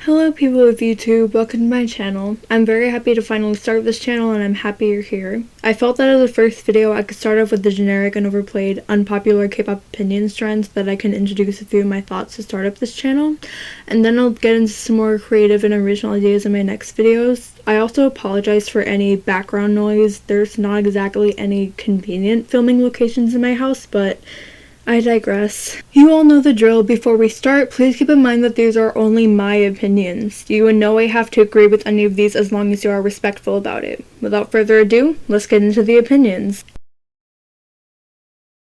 Hello people of YouTube, welcome to my channel. I'm very happy to finally start this channel and I'm happy you're here. I felt that as a first video I could start off with the generic and overplayed unpopular K-pop opinions trends so that I can introduce a few of my thoughts to start up this channel, and then I'll get into some more creative and original ideas in my next videos. I also apologize for any background noise. There's not exactly any convenient filming locations in my house, but I digress. You all know the drill. Before we start, please keep in mind that these are only my opinions. You in no way have to agree with any of these as long as you are respectful about it. Without further ado, let's get into the opinions.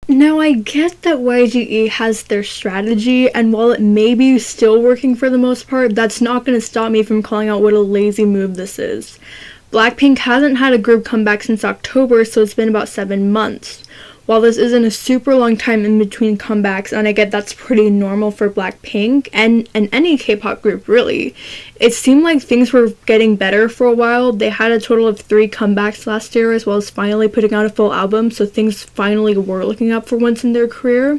Now, I get that YGE has their strategy, and while it may be still working for the most part, that's not going to stop me from calling out what a lazy move this is. Blackpink hasn't had a group comeback since October, so it's been about 7 months. While this isn't a super long time in between comebacks, and I get that's pretty normal for Blackpink and any K-pop group really, it seemed like things were getting better for a while. They had a total of 3 comebacks last year, as well as finally putting out a full album, so things finally were looking up for once in their career.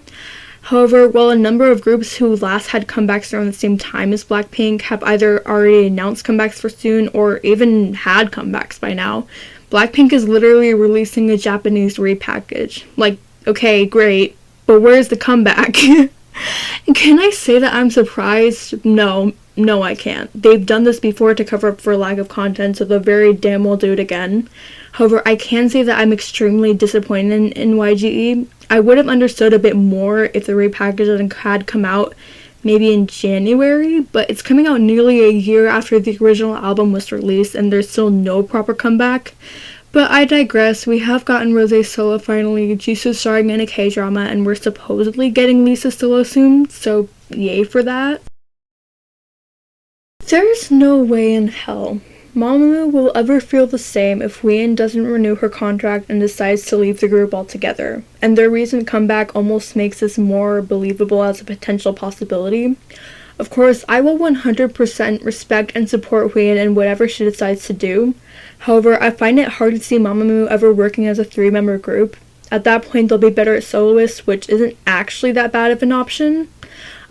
However, while a number of groups who last had comebacks around the same time as Blackpink have either already announced comebacks for soon or even had comebacks by now, Blackpink is literally releasing a Japanese repackage. Like, okay, great, but where's the comeback? Can I say that I'm surprised? No, I can't. They've done this before to cover up for lack of content, so they'll very damn well do it again. However, I can say that I'm extremely disappointed in YGE. I would have understood a bit more if the repackage had come out maybe in January, but it's coming out nearly a year after the original album was released and there's still no proper comeback. But I digress. We have gotten Rosé's solo finally, Jisoo starring in a K-drama, and we're supposedly getting Lisa's solo soon, so yay for that. There's no way in hell MAMAMOO will ever feel the same if Wheein doesn't renew her contract and decides to leave the group altogether, and their recent comeback almost makes this more believable as a potential possibility. Of course, I will 100% respect and support Wheein in whatever she decides to do. However, I find it hard to see MAMAMOO ever working as a 3-member group. At that point, they'll be better at soloists, which isn't actually that bad of an option.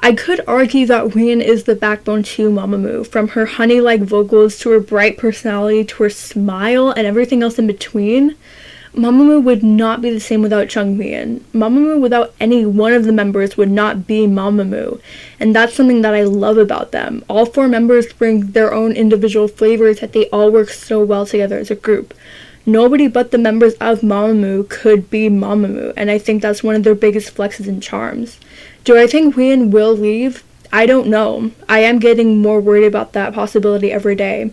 I could argue that Wheein is the backbone to MAMAMOO, from her honey-like vocals to her bright personality to her smile and everything else in between. MAMAMOO would not be the same without Wheein. MAMAMOO without any one of the members would not be MAMAMOO, and that's something that I love about them. All 4 members bring their own individual flavors, that they all work so well together as a group. Nobody but the members of MAMAMOO could be MAMAMOO, and I think that's one of their biggest flexes and charms. Do I think Wheein will leave? I don't know. I am getting more worried about that possibility every day.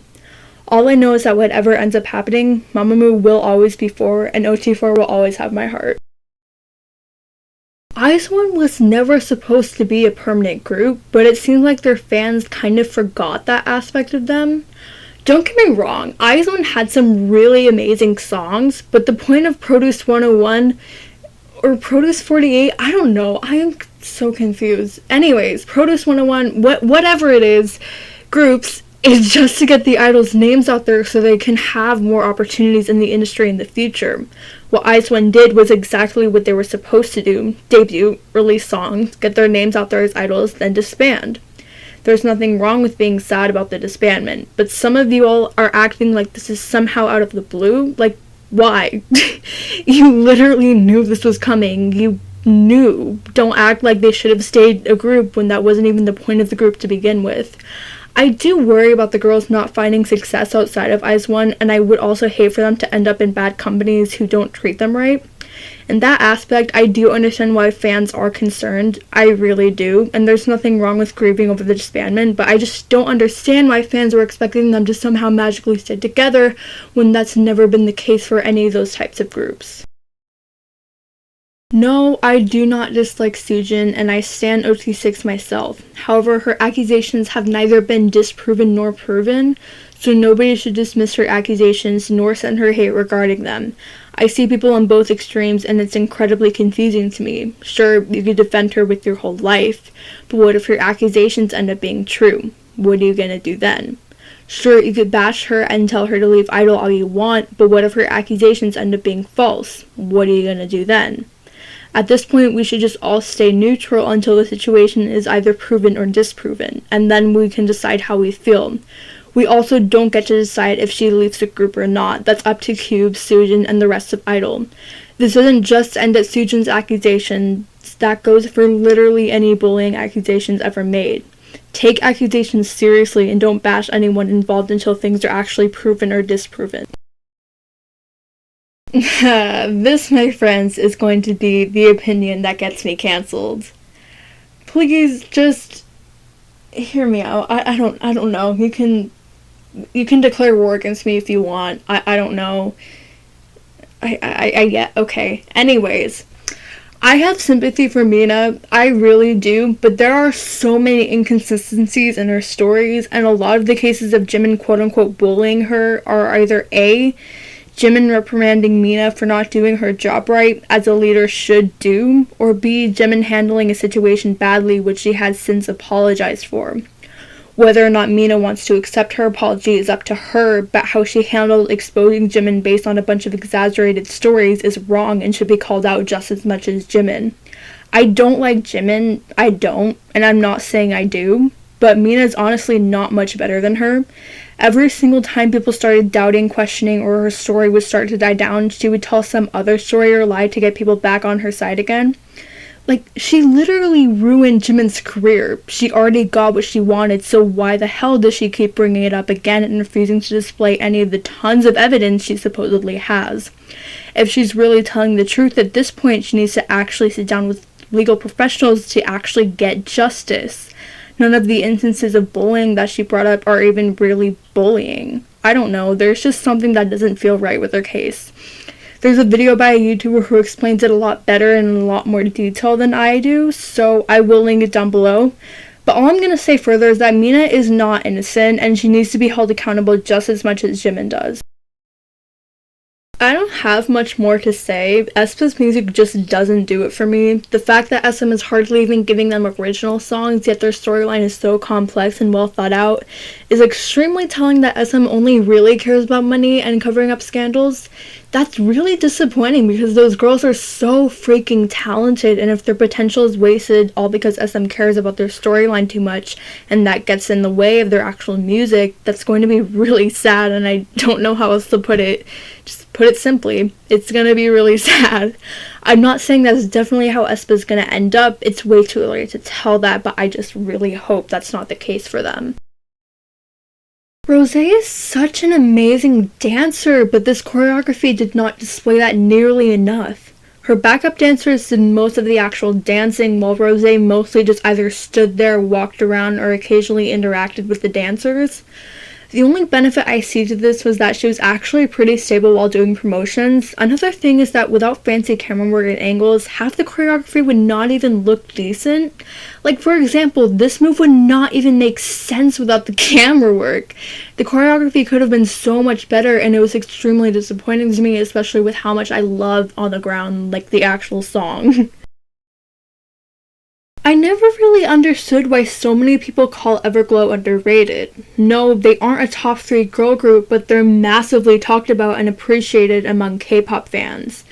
All I know is that whatever ends up happening, MAMAMOO will always be 4, and OT4 will always have my heart. IZ*ONE was never supposed to be a permanent group, but it seems like their fans kind of forgot that aspect of them. Don't get me wrong, IZ*ONE had some really amazing songs, but the point of Produce 101 or Produce 48, I don't know, I am so confused. Anyways, Produce 101, whatever it is, groups, is just to get the idols' names out there so they can have more opportunities in the industry in the future. What IZ*ONE did was exactly what they were supposed to do: debut, release songs, get their names out there as idols, then disband. There's nothing wrong with being sad about the disbandment, but some of you all are acting like this is somehow out of the blue. Like, why? You literally knew this was coming. You knew. Don't act like they should have stayed a group when that wasn't even the point of the group to begin with. I do worry about the girls not finding success outside of IZ*ONE, and I would also hate for them to end up in bad companies who don't treat them right. In that aspect, I do understand why fans are concerned. I really do, and there's nothing wrong with grieving over the disbandment, but I just don't understand why fans were expecting them to somehow magically stay together when that's never been the case for any of those types of groups. No, I do not dislike Soojin, and I stan OT6 myself. However, her accusations have neither been disproven nor proven, so nobody should dismiss her accusations nor send her hate regarding them. I see people on both extremes, and it's incredibly confusing to me. Sure, you could defend her with your whole life, but what if her accusations end up being true? What are you gonna do then? Sure, you could bash her and tell her to leave Idol all you want, but what if her accusations end up being false? What are you gonna do then? At this point, we should just all stay neutral until the situation is either proven or disproven, and then we can decide how we feel. We also don't get to decide if she leaves the group or not. That's up to Cube, Soojin, and the rest of Idol. This doesn't just end at Soojin's accusations, that goes for literally any bullying accusations ever made. Take accusations seriously and don't bash anyone involved until things are actually proven or disproven. This, my friends, is going to be the opinion that gets me cancelled. Please just hear me out. I don't know. You can declare war against me if you want. I don't know. I get okay. Anyways, I have sympathy for Mina. I really do, but there are so many inconsistencies in her stories, and a lot of the cases of Jimin quote-unquote bullying her are either A, Jimin reprimanding Mina for not doing her job right, as a leader should do, or B, Jimin handling a situation badly, which she has since apologized for. Whether or not Mina wants to accept her apology is up to her, but how she handled exposing Jimin based on a bunch of exaggerated stories is wrong and should be called out just as much as Jimin. I don't like Jimin, I don't, and I'm not saying I do, but Mina's honestly not much better than her. Every single time people started doubting, questioning, or her story would start to die down, she would tell some other story or lie to get people back on her side again. Like, she literally ruined Jimin's career. She already got what she wanted, so why the hell does she keep bringing it up again and refusing to display any of the tons of evidence she supposedly has? If she's really telling the truth at this point, she needs to actually sit down with legal professionals to actually get justice. None of the instances of bullying that she brought up are even really bullying. I don't know, there's just something that doesn't feel right with her case. There's a video by a YouTuber who explains it a lot better and in a lot more detail than I do, so I will link it down below. But all I'm going to say further is that Mina is not innocent, and she needs to be held accountable just as much as Jimin does. I don't have much more to say. aespa's music just doesn't do it for me. The fact that SM is hardly even giving them original songs, yet their storyline is so complex and well thought out, is extremely telling that SM only really cares about money and covering up scandals. That's really disappointing because those girls are so freaking talented, and if their potential is wasted all because SM cares about their storyline too much and that gets in the way of their actual music, that's going to be really sad, and I don't know how else to put it. Just put it simply, it's gonna be really sad. I'm not saying that's definitely how aespa's gonna end up. It's way too early to tell that, but I just really hope that's not the case for them. Rosé is such an amazing dancer, but this choreography did not display that nearly enough. Her backup dancers did most of the actual dancing, while Rosé mostly just either stood there, walked around, or occasionally interacted with the dancers. The only benefit I see to this was that she was actually pretty stable while doing promotions. Another thing is that without fancy camera work and angles, half the choreography would not even look decent. Like, for example, this move would not even make sense without the camera work. The choreography could have been so much better, and it was extremely disappointing to me, especially with how much I love On the Ground, like the actual song. I never really understood why so many people call EVERGLOW underrated. No, they aren't a top 3 girl group, but they're massively talked about and appreciated among K-pop fans.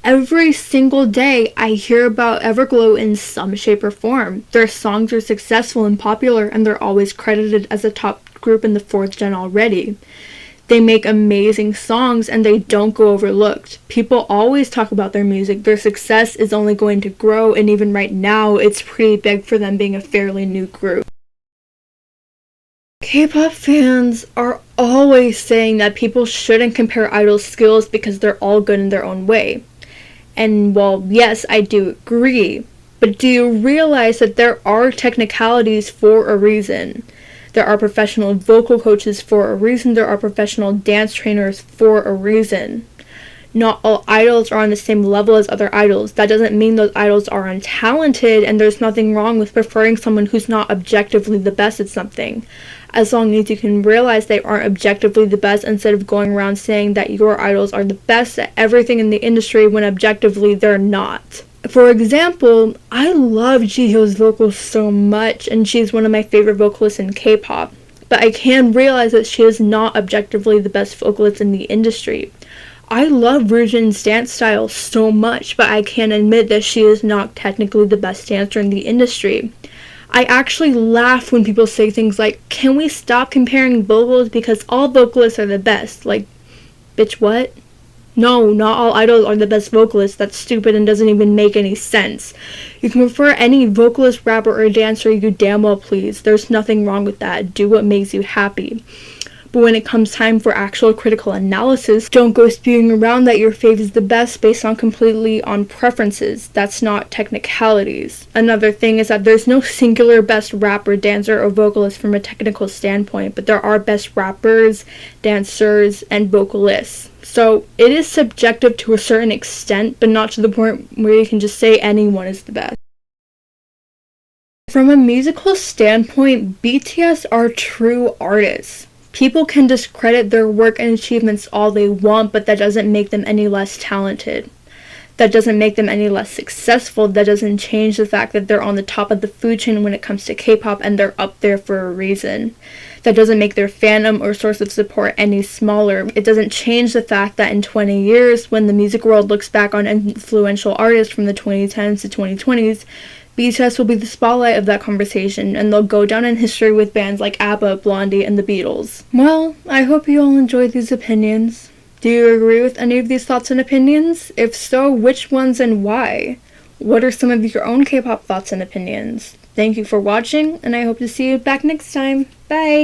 Every single day, I hear about EVERGLOW in some shape or form. Their songs are successful and popular, and they're always credited as a top group in the 4th gen already. They make amazing songs and they don't go overlooked. People always talk about their music. Their success is only going to grow, and even right now, it's pretty big for them being a fairly new group. K-pop fans are always saying that people shouldn't compare idol skills because they're all good in their own way. And while yes, I do agree, but do you realize that there are technicalities for a reason? There are professional vocal coaches for a reason. There are professional dance trainers for a reason. Not all idols are on the same level as other idols. That doesn't mean those idols are untalented, and there's nothing wrong with preferring someone who's not objectively the best at something. As long as you can realize they aren't objectively the best instead of going around saying that your idols are the best at everything in the industry when objectively they're not. For example, I love Jihyo's vocals so much, and she's one of my favorite vocalists in K-pop, but I can realize that she is not objectively the best vocalist in the industry. I love Ryujin's dance style so much, but I can admit that she is not technically the best dancer in the industry. I actually laugh when people say things like, can we stop comparing vocals because all vocalists are the best? Like, bitch, what? No, not all idols are the best vocalists. That's stupid and doesn't even make any sense. You can prefer any vocalist, rapper, or dancer you damn well please. There's nothing wrong with that. Do what makes you happy. But when it comes time for actual critical analysis, don't go spewing around that your fave is the best based on completely on preferences. That's not technicalities. Another thing is that there's no singular best rapper, dancer, or vocalist from a technical standpoint, but there are best rappers, dancers, and vocalists. So it is subjective to a certain extent, but not to the point where you can just say anyone is the best. From a musical standpoint, BTS are true artists. People can discredit their work and achievements all they want, but that doesn't make them any less talented. That doesn't make them any less successful. That doesn't change the fact that they're on the top of the food chain when it comes to K-pop and they're up there for a reason. That doesn't make their fandom or source of support any smaller. It doesn't change the fact that in 20 years, when the music world looks back on influential artists from the 2010s to 2020s, BTS will be the spotlight of that conversation, and they'll go down in history with bands like ABBA, Blondie, and the Beatles. Well, I hope you all enjoyed these opinions. Do you agree with any of these thoughts and opinions? If so, which ones and why? What are some of your own K-pop thoughts and opinions? Thank you for watching, and I hope to see you back next time. Bye!